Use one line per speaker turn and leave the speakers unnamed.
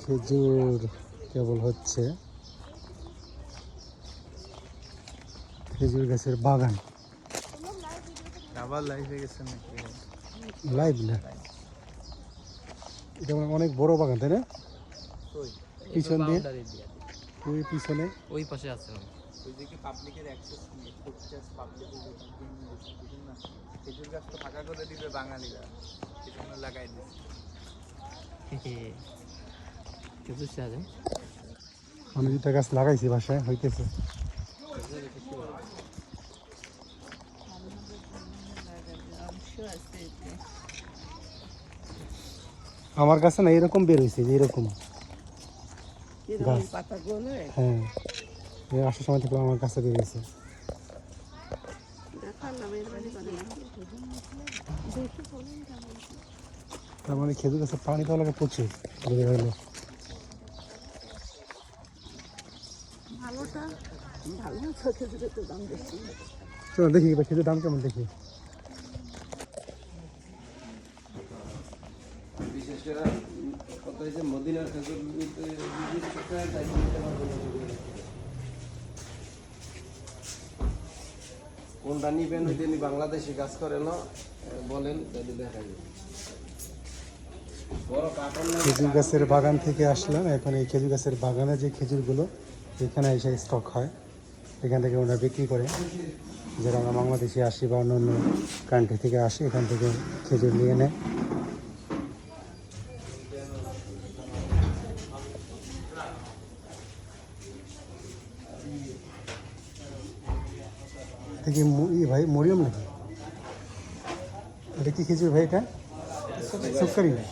খেজুর কেবল হচ্ছে, খেজুর গাছের বাগান।
আবার লাইভে গেছেন নাকি?
লাইভ না, এটা অনেক বড় বাগান তাই না? পিছন দিয়ে ওই পিছনে
ওই পাশে আছে ওইদিকে পাবলিকের অ্যাক্সেস নেই, ফুটচার্জ পাবলিকের বুঝুন না, খেজুর গাছ তো ফাঁকা করে দিবে বাঙালিরা, সেজন্য লাগাই দিচ্ছে। খেজুর চাষে
আমি দুটা গাছ লাগাইছি বাসায়, হইতেছে। আমার কাছে না এরকম বের হয়েছে, যে এরকম গাছ। হ্যাঁ, আসার সময় থেকে আমার কাছে বের হয়েছে। তার মানে খেজুর গাছে পানি দেওয়া লাগে প্রচুর, বের হইলো। চলো দেখি এবার খেজুর দাম কেমন দেখি।
বিশেষ করে কত হয়েছে মদিনার খেজুর কোনটা নিবেন, যিনি বাংলাদেশি কাজ করে না বলেন, তাহলে দেখা যাবে।
খেজুর গাছের বাগান থেকে আসলাম, এখন এই খেজুর গাছের বাগানে যে খেজুরগুলো এখানে এসে স্টক হয়, এখান থেকে ওরা বিক্রি করে। যারা আমরা বাংলাদেশে আসি বা অন্য অন্য কান্ট্রি থেকে আসি, এখান থেকে খেজুর নিয়ে নেয়। থেকে ভাই মরিয়ম নাকি? এটা কি খেজুর ভাই? এটা সুপারি ভাই।